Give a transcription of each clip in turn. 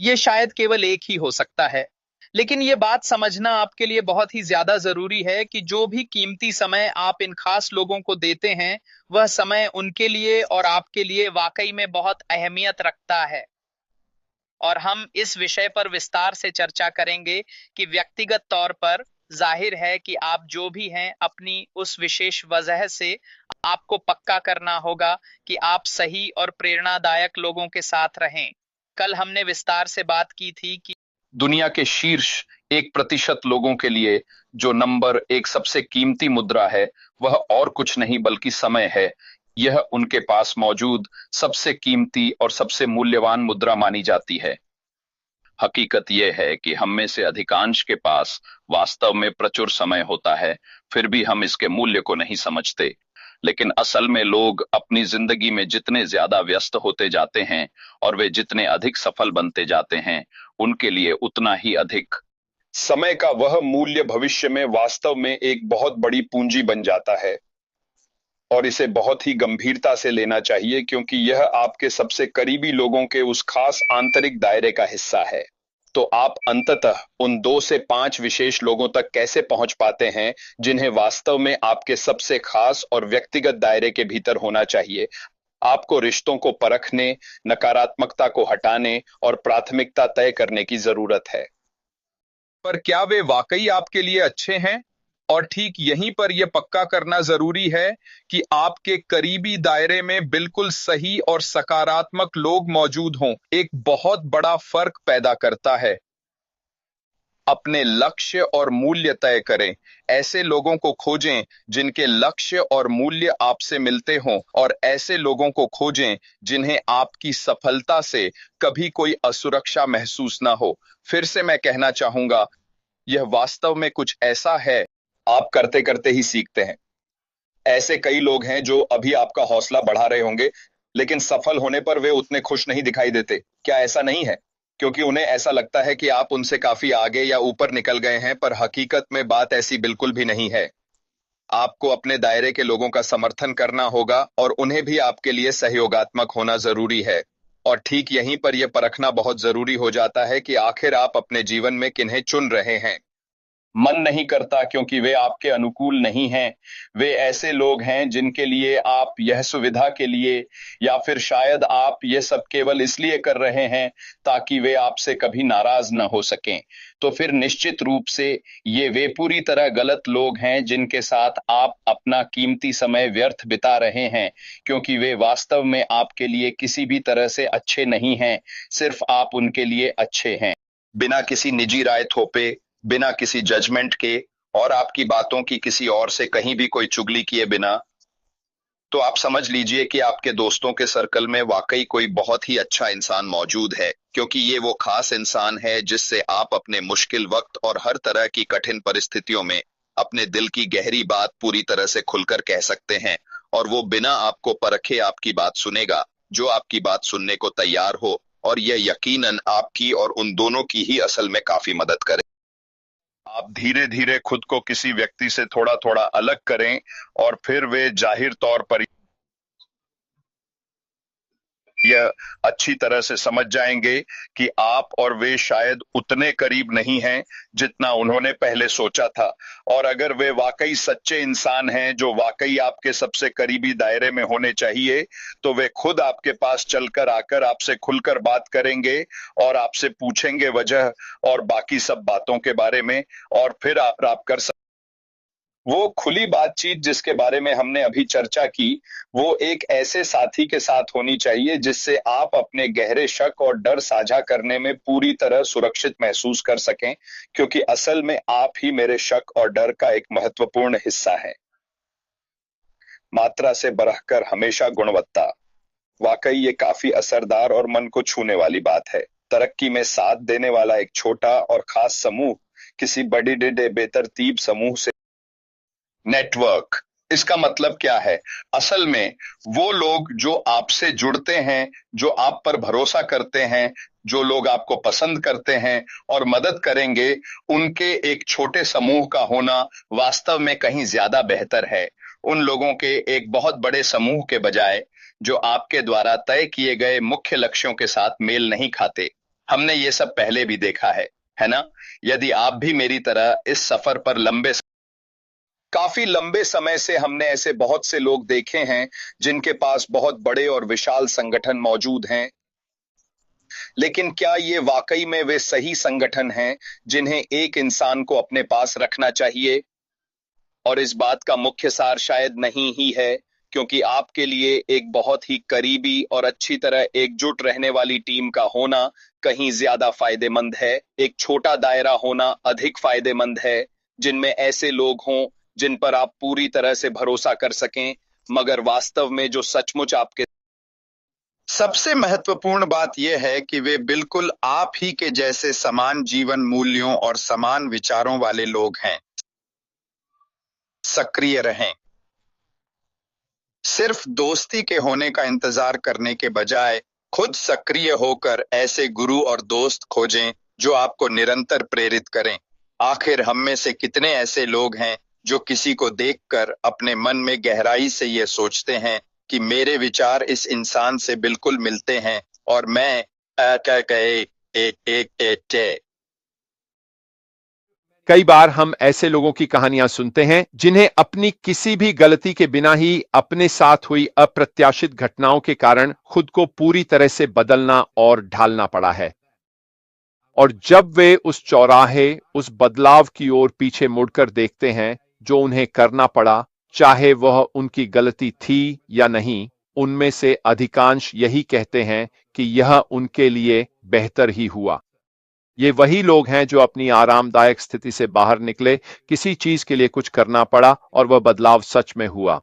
ये शायद केवल एक ही हो सकता है। लेकिन ये बात समझना आपके लिए बहुत ही ज्यादा जरूरी है कि जो भी कीमती समय आप इन खास लोगों को देते हैं, वह समय उनके लिए और आपके लिए वाकई में बहुत अहमियत रखता है। और हम इस विषय पर विस्तार से चर्चा करेंगे कि व्यक्तिगत तौर पर जाहिर है कि आप जो भी हैं, अपनी उस विशेष वजह से आपको पक्का करना होगा कि आप सही और प्रेरणादायक लोगों के साथ रहें। कल हमने विस्तार से बात की थी कि दुनिया के शीर्ष 1% लोगों के लिए जो नंबर एक सबसे कीमती मुद्रा है, वह और कुछ नहीं बल्कि समय है। यह उनके पास मौजूद सबसे कीमती और सबसे मूल्यवान मुद्रा मानी जाती है। हकीकत यह है कि हम में से अधिकांश के पास वास्तव में प्रचुर समय होता है, फिर भी हम इसके मूल्य को नहीं समझते। लेकिन असल में लोग अपनी जिंदगी में जितने ज्यादा व्यस्त होते जाते हैं और वे जितने अधिक सफल बनते जाते हैं, उनके लिए उतना ही अधिक समय का वह मूल्य भविष्य में वास्तव में एक बहुत बड़ी पूंजी बन जाता है। और इसे बहुत ही गंभीरता से लेना चाहिए, क्योंकि यह आपके सबसे करीबी लोगों के उस खास आंतरिक दायरे का हिस्सा है। तो आप अंततः उन 2 से 5 विशेष लोगों तक कैसे पहुंच पाते हैं, जिन्हें वास्तव में आपके सबसे खास और व्यक्तिगत दायरे के भीतर होना चाहिए। आपको रिश्तों को परखने, नकारात्मकता को हटाने और प्राथमिकता तय करने की जरूरत है। पर क्या वे वाकई आपके लिए अच्छे हैं? और ठीक यहीं पर यह पक्का करना जरूरी है कि आपके करीबी दायरे में बिल्कुल सही और सकारात्मक लोग मौजूद हों, एक बहुत बड़ा फर्क पैदा करता है। अपने लक्ष्य और मूल्य तय करें। ऐसे लोगों को खोजें जिनके लक्ष्य और मूल्य आपसे मिलते हों, और ऐसे लोगों को खोजें जिन्हें आपकी सफलता से कभी कोई असुरक्षा महसूस ना हो। फिर से मैं कहना चाहूंगा, यह वास्तव में कुछ ऐसा है आप करते करते ही सीखते हैं। ऐसे कई लोग हैं जो अभी आपका हौसला बढ़ा रहे होंगे, लेकिन सफल होने पर वे उतने खुश नहीं दिखाई देते। क्या ऐसा नहीं है? क्योंकि उन्हें ऐसा लगता है कि आप उनसे काफी आगे या ऊपर निकल गए हैं, पर हकीकत में बात ऐसी बिल्कुल भी नहीं है। आपको अपने दायरे के लोगों का समर्थन करना होगा और उन्हें भी आपके लिए सहयोगात्मक होना जरूरी है। और ठीक यहीं पर यह परखना बहुत जरूरी हो जाता है कि आखिर आप अपने जीवन में किन्हें चुन रहे हैं। मन नहीं करता क्योंकि वे आपके अनुकूल नहीं हैं। वे ऐसे लोग हैं जिनके लिए आप यह सुविधा के लिए, या फिर शायद आप ये सब केवल इसलिए कर रहे हैं ताकि वे आपसे कभी नाराज न हो सकें। तो फिर निश्चित रूप से ये वे पूरी तरह गलत लोग हैं जिनके साथ आप अपना कीमती समय व्यर्थ बिता रहे हैं, क्योंकि वे वास्तव में आपके लिए किसी भी तरह से अच्छे नहीं हैं। सिर्फ आप उनके लिए अच्छे हैं, बिना किसी निजी राय थोपे, बिना किसी जजमेंट के, और आपकी बातों की किसी और से कहीं भी कोई चुगली किए बिना। तो आप समझ लीजिए कि आपके दोस्तों के सर्कल में वाकई कोई बहुत ही अच्छा इंसान मौजूद है, क्योंकि ये वो खास इंसान है जिससे आप अपने मुश्किल वक्त और हर तरह की कठिन परिस्थितियों में अपने दिल की गहरी बात पूरी तरह से खुलकर कह सकते हैं। और वो बिना आपको परखे आपकी बात सुनेगा, जो आपकी बात सुनने को तैयार हो, और यह यकीनन आपकी और उन दोनों की ही असल में काफी मदद करे। आप धीरे धीरे खुद को किसी व्यक्ति से थोड़ा थोड़ा अलग करें, और फिर वे जाहिर तौर पर यह अच्छी तरह से समझ जाएंगे कि आप और वे शायद उतने करीब नहीं हैं जितना उन्होंने पहले सोचा था। और अगर वे वाकई सच्चे इंसान हैं जो वाकई आपके सबसे करीबी दायरे में होने चाहिए, तो वे खुद आपके पास चलकर आकर आपसे खुलकर बात करेंगे और आपसे पूछेंगे वजह और बाकी सब बातों के बारे में। और फिर आप कर वो खुली बातचीत जिसके बारे में हमने अभी चर्चा की, वो एक ऐसे साथी के साथ होनी चाहिए जिससे आप अपने गहरे शक और डर साझा करने में पूरी तरह सुरक्षित महसूस कर सकें, क्योंकि असल में आप ही मेरे शक और डर का एक महत्वपूर्ण हिस्सा है। मात्रा से बढ़कर हमेशा गुणवत्ता। वाकई ये काफी असरदार और मन को छूने वाली बात है। तरक्की में साथ देने वाला एक छोटा और खास समूह किसी बड़ी बेतरतीब समूह से नेटवर्क। इसका मतलब क्या है? असल में वो लोग जो आपसे जुड़ते हैं, जो आप पर भरोसा करते हैं, जो लोग आपको पसंद करते हैं और मदद करेंगे, उनके एक छोटे समूह का होना वास्तव में कहीं ज्यादा बेहतर है, उन लोगों के एक बहुत बड़े समूह के बजाय, जो आपके द्वारा तय किए गए मुख्य लक्ष्यों के साथ मेल नहीं खाते। हमने ये सब पहले भी देखा है ना? यदि आप भी मेरी तरह इस सफर पर काफी लंबे समय से हमने ऐसे बहुत से लोग देखे हैं जिनके पास बहुत बड़े और विशाल संगठन मौजूद हैं, लेकिन क्या ये वाकई में वे सही संगठन हैं जिन्हें एक इंसान को अपने पास रखना चाहिए? और इस बात का मुख्य सार शायद नहीं ही है, क्योंकि आपके लिए एक बहुत ही करीबी और अच्छी तरह एकजुट रहने वाली टीम का होना कहीं ज्यादा फायदेमंद है। एक छोटा दायरा होना अधिक फायदेमंद है, जिनमें ऐसे लोग हों जिन पर आप पूरी तरह से भरोसा कर सकें, मगर वास्तव में जो सचमुच आपके सबसे महत्वपूर्ण बात यह है कि वे बिल्कुल आप ही के जैसे समान जीवन मूल्यों और समान विचारों वाले लोग हैं। सक्रिय रहें। सिर्फ दोस्ती के होने का इंतजार करने के बजाय खुद सक्रिय होकर ऐसे गुरु और दोस्त खोजें जो आपको निरंतर प्रेरित करें। आखिर हम में से कितने ऐसे लोग हैं जो किसी को देखकर अपने मन में गहराई से ये सोचते हैं कि मेरे विचार इस इंसान से बिल्कुल मिलते हैं और मैं कई बार हम ऐसे लोगों की कहानियां सुनते हैं जिन्हें अपनी किसी भी गलती के बिना ही अपने साथ हुई अप्रत्याशित घटनाओं के कारण खुद को पूरी तरह से बदलना और ढालना पड़ा है। और जब वे उस चौराहे, उस बदलाव की ओर पीछे मुड़कर देखते हैं जो उन्हें करना पड़ा, चाहे वह उनकी गलती थी या नहीं, उनमें से अधिकांश यही कहते हैं कि यह उनके लिए बेहतर ही हुआ। ये वही लोग हैं जो अपनी आरामदायक स्थिति से बाहर निकले, किसी चीज के लिए कुछ करना पड़ा और वह बदलाव सच में हुआ।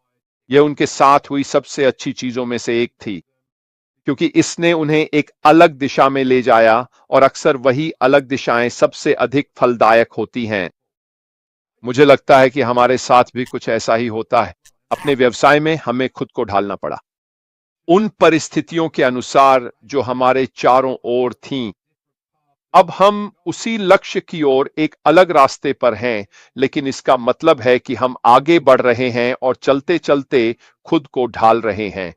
यह उनके साथ हुई सबसे अच्छी चीजों में से एक थी, क्योंकि इसने उन्हें एक अलग दिशा में ले जाया और अक्सर वही अलग दिशाएं सबसे अधिक फलदायक होती हैं। मुझे लगता है कि हमारे साथ भी कुछ ऐसा ही होता है। अपने व्यवसाय में हमें खुद को ढालना पड़ा उन परिस्थितियों के अनुसार जो हमारे चारों ओर थीं। अब हम उसी लक्ष्य की ओर एक अलग रास्ते पर हैं, लेकिन इसका मतलब है कि हम आगे बढ़ रहे हैं और चलते चलते खुद को ढाल रहे हैं।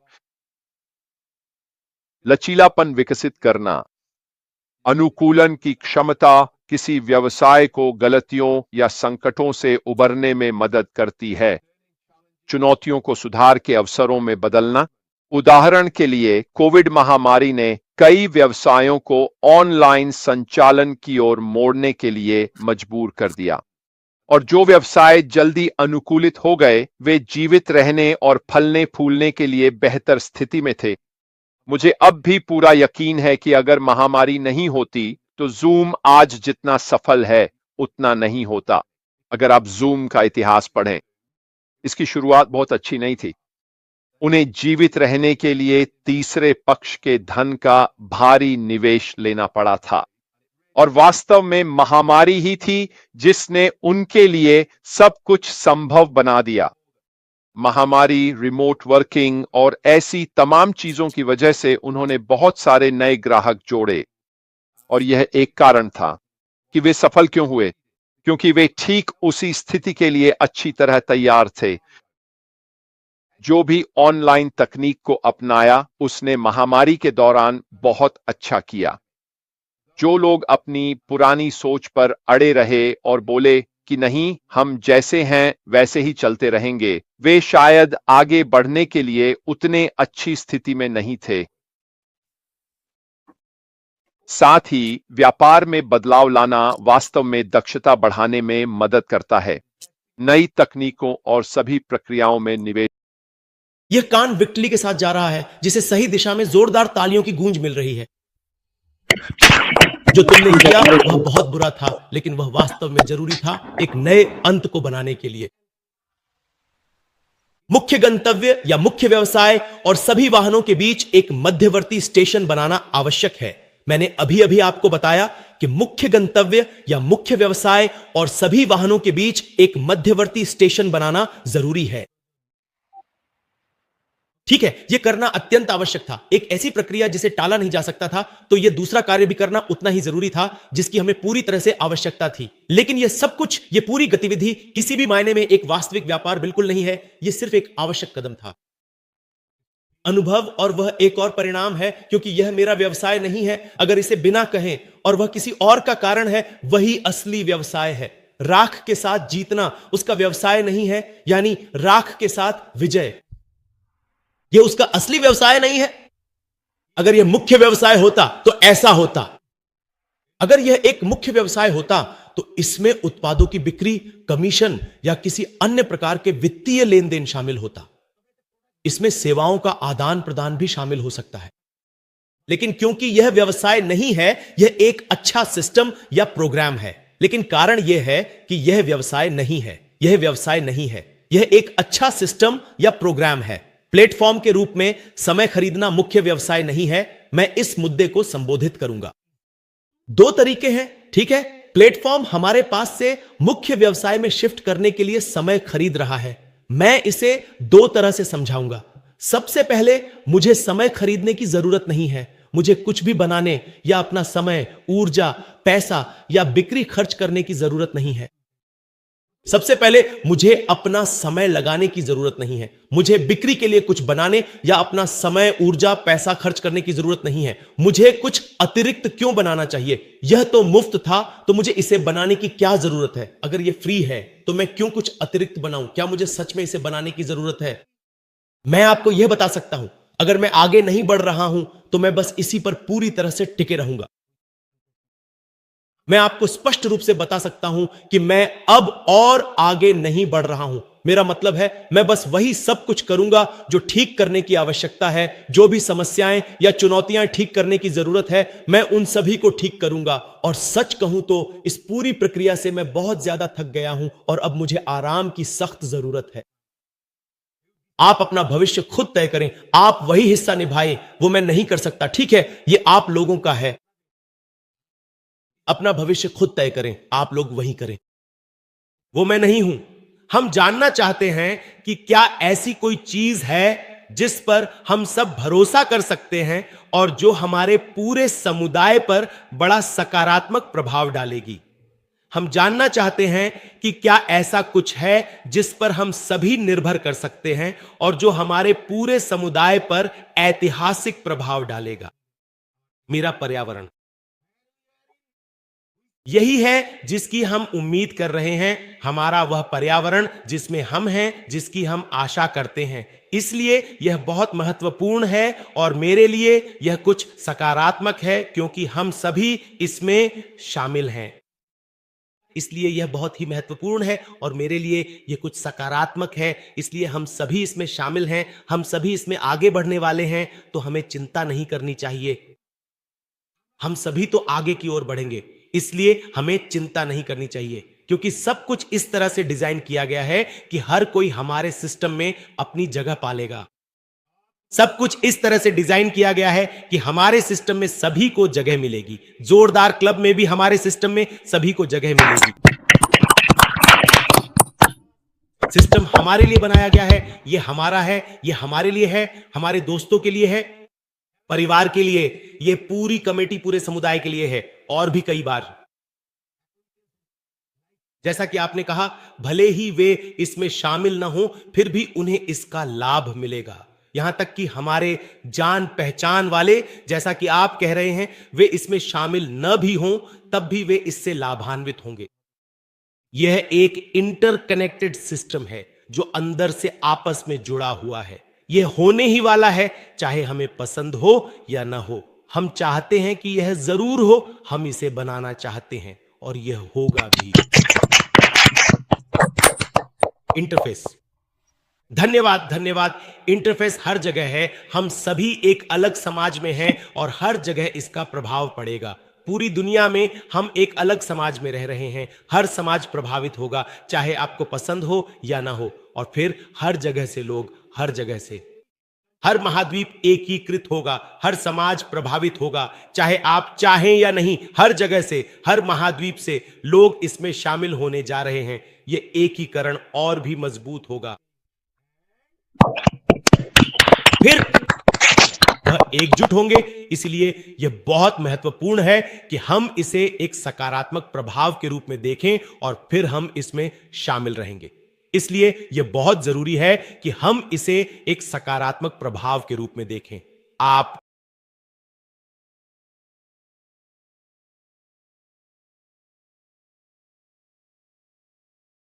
लचीलापन विकसित करना, अनुकूलन की क्षमता किसी व्यवसाय को गलतियों या संकटों से उबरने में मदद करती है। चुनौतियों को सुधार के अवसरों में बदलना। उदाहरण के लिए, कोविड महामारी ने कई व्यवसायों को ऑनलाइन संचालन की ओर मोड़ने के लिए मजबूर कर दिया, और जो व्यवसाय जल्दी अनुकूलित हो गए, वे जीवित रहने और फलने फूलने के लिए बेहतर स्थिति में थे। मुझे अब भी पूरा यकीन है कि अगर महामारी नहीं होती तो जूम आज जितना सफल है उतना नहीं होता। अगर आप जूम का इतिहास पढ़ें, इसकी शुरुआत बहुत अच्छी नहीं थी। उन्हें जीवित रहने के लिए तीसरे पक्ष के धन का भारी निवेश लेना पड़ा था, और वास्तव में महामारी ही थी जिसने उनके लिए सब कुछ संभव बना दिया। महामारी, रिमोट वर्किंग और ऐसी तमाम चीजों की वजह से उन्होंने बहुत सारे नए ग्राहक जोड़े, और यह एक कारण था कि वे सफल क्यों हुए, क्योंकि वे ठीक उसी स्थिति के लिए अच्छी तरह तैयार थे। जो भी ऑनलाइन तकनीक को अपनाया उसने महामारी के दौरान बहुत अच्छा किया। जो लोग अपनी पुरानी सोच पर अड़े रहे और बोले कि नहीं, हम जैसे हैं वैसे ही चलते रहेंगे, वे शायद आगे बढ़ने के लिए उतने अच्छी स्थिति में नहीं थे। साथ ही व्यापार में बदलाव लाना वास्तव में दक्षता बढ़ाने में मदद करता है। नई तकनीकों और सभी प्रक्रियाओं में निवेश। यह कान विक्टली के साथ जा रहा है, जिसे सही दिशा में जोरदार तालियों की गूंज मिल रही है। जो तुमने किया वह बहुत बुरा था, लेकिन वह वास्तव में जरूरी था एक नए अंत को बनाने के लिए। मुख्य गंतव्य या मुख्य व्यवसाय और सभी वाहनों के बीच एक मध्यवर्ती स्टेशन बनाना आवश्यक है। मैंने अभी अभी आपको बताया कि मुख्य गंतव्य या मुख्य व्यवसाय और सभी वाहनों के बीच एक मध्यवर्ती स्टेशन बनाना जरूरी है। ठीक है, यह करना अत्यंत आवश्यक था। एक ऐसी प्रक्रिया जिसे टाला नहीं जा सकता था, तो यह दूसरा कार्य भी करना उतना ही जरूरी था जिसकी हमें पूरी तरह से आवश्यकता थी। लेकिन यह सब कुछ, यह पूरी गतिविधि किसी भी मायने में एक वास्तविक व्यापार बिल्कुल नहीं है। यह सिर्फ एक आवश्यक कदम था। अनुभव और वह एक और परिणाम है, क्योंकि यह मेरा व्यवसाय नहीं है। अगर इसे बिना कहें और वह किसी और का कारण है, वही असली व्यवसाय है। राख के साथ जीतना उसका व्यवसाय नहीं है, यानी राख के साथ विजय, यह उसका असली व्यवसाय नहीं है। अगर यह मुख्य व्यवसाय होता तो ऐसा होता। अगर यह एक मुख्य व्यवसाय होता तो इसमें उत्पादों की बिक्री, कमीशन या किसी अन्य प्रकार के वित्तीय लेन देन शामिल होता। इसमें सेवाओं का आदान प्रदान भी शामिल हो सकता है। लेकिन क्योंकि यह व्यवसाय नहीं है, यह एक अच्छा सिस्टम या प्रोग्राम है। लेकिन कारण यह है कि यह व्यवसाय नहीं है, यह व्यवसाय नहीं है, यह एक अच्छा सिस्टम या प्रोग्राम है। प्लेटफॉर्म के रूप में समय खरीदना मुख्य व्यवसाय नहीं है। मैं इस मुद्दे को संबोधित करूंगा। दो तरीके हैं, ठीक है। प्लेटफॉर्म हमारे पास से मुख्य व्यवसाय में शिफ्ट करने के लिए समय खरीद रहा है। मैं इसे दो तरह से समझाऊंगा। सबसे पहले, मुझे समय खरीदने की जरूरत नहीं है। मुझे कुछ भी बनाने या अपना समय, ऊर्जा, पैसा या बिक्री खर्च करने की जरूरत नहीं है। सबसे पहले, मुझे अपना समय लगाने की जरूरत नहीं है। मुझे बिक्री के लिए कुछ बनाने या अपना समय, ऊर्जा, पैसा खर्च करने की जरूरत नहीं है। मुझे कुछ अतिरिक्त क्यों बनाना चाहिए? यह तो मुफ्त था, तो मुझे इसे बनाने की क्या जरूरत है? अगर यह फ्री है तो मैं क्यों कुछ अतिरिक्त बनाऊं? क्या मुझे सच में इसे बनाने की जरूरत है? मैं आपको यह बता सकता हूं, अगर मैं आगे नहीं बढ़ रहा हूं तो मैं बस इसी पर पूरी तरह से टिके रहूंगा। मैं आपको स्पष्ट रूप से बता सकता हूं कि मैं अब और आगे नहीं बढ़ रहा हूं। मेरा मतलब है, मैं बस वही सब कुछ करूंगा जो ठीक करने की आवश्यकता है। जो भी समस्याएं या चुनौतियां ठीक करने की जरूरत है, मैं उन सभी को ठीक करूंगा। और सच कहूं तो इस पूरी प्रक्रिया से मैं बहुत ज्यादा थक गया हूं और अब मुझे आराम की सख्त जरूरत है। आप अपना भविष्य खुद तय करें। आप वही हिस्सा निभाएं, वो मैं नहीं कर सकता, ठीक है? ये आप लोगों का है। अपना भविष्य खुद तय करें, आप लोग वही करें, वो मैं नहीं हूं। हम जानना चाहते हैं कि क्या ऐसी कोई चीज है जिस पर हम सब भरोसा कर सकते हैं और जो हमारे पूरे समुदाय पर बड़ा सकारात्मक प्रभाव डालेगी। हम जानना चाहते हैं कि क्या ऐसा कुछ है जिस पर हम सभी निर्भर कर सकते हैं और जो हमारे पूरे समुदाय पर ऐतिहासिक प्रभाव डालेगा। मेरा पर्यावरण यही है जिसकी हम उम्मीद कर रहे हैं। हमारा वह पर्यावरण जिसमें हम हैं, जिसकी हम आशा करते हैं। इसलिए यह बहुत महत्वपूर्ण है और मेरे लिए यह कुछ सकारात्मक है, क्योंकि हम सभी इसमें शामिल हैं। इसलिए यह बहुत ही महत्वपूर्ण है और मेरे लिए यह कुछ सकारात्मक है। इसलिए हम सभी इसमें शामिल हैं, हम सभी इसमें आगे बढ़ने वाले हैं। तो हमें चिंता नहीं करनी चाहिए। हम सभी तो आगे की ओर बढ़ेंगे, इसलिए हमें चिंता नहीं करनी चाहिए, क्योंकि सब कुछ इस तरह से डिजाइन किया गया है कि हर कोई हमारे सिस्टम में अपनी जगह पालेगा। सब कुछ इस तरह से डिजाइन किया गया है कि हमारे सिस्टम में सभी को जगह मिलेगी। जोरदार क्लब में भी हमारे सिस्टम में सभी को जगह मिलेगी। सिस्टम हमारे लिए बनाया गया है, यह हमारा है, यह हमारे लिए है, हमारे दोस्तों के लिए है, परिवार के लिए, यह पूरी कमेटी पूरे समुदाय के लिए है। और भी कई बार, जैसा कि आपने कहा, भले ही वे इसमें शामिल ना हो, फिर भी उन्हें इसका लाभ मिलेगा। यहां तक कि हमारे जान पहचान वाले, जैसा कि आप कह रहे हैं, वे इसमें शामिल न भी हों, तब भी वे इससे लाभान्वित होंगे। यह एक इंटरकनेक्टेड सिस्टम है जो अंदर से आपस में जुड़ा हुआ है। यह होने ही वाला है, चाहे हमें पसंद हो या ना हो। हम चाहते हैं कि यह जरूर हो, हम इसे बनाना चाहते हैं और यह होगा भी। इंटरफेस, धन्यवाद, धन्यवाद। इंटरफेस हर जगह है। हम सभी एक अलग समाज में हैं और हर जगह इसका प्रभाव पड़ेगा। पूरी दुनिया में हम एक अलग समाज में रह रहे हैं। हर समाज प्रभावित होगा, चाहे आपको पसंद हो या ना हो। और फिर हर जगह से लोग, हर जगह से, हर महाद्वीप एकीकृत होगा, हर समाज प्रभावित होगा, चाहे आप चाहें या नहीं। हर जगह से, हर महाद्वीप से लोग इसमें शामिल होने जा रहे हैं। यह एकीकरण और भी मजबूत होगा। फिर वह एकजुट होंगे। इसलिए यह बहुत महत्वपूर्ण है कि हम इसे एक सकारात्मक प्रभाव के रूप में देखें और फिर हम इसमें शामिल रहेंगे। इसलिए यह बहुत जरूरी है कि हम इसे एक सकारात्मक प्रभाव के रूप में देखें। आप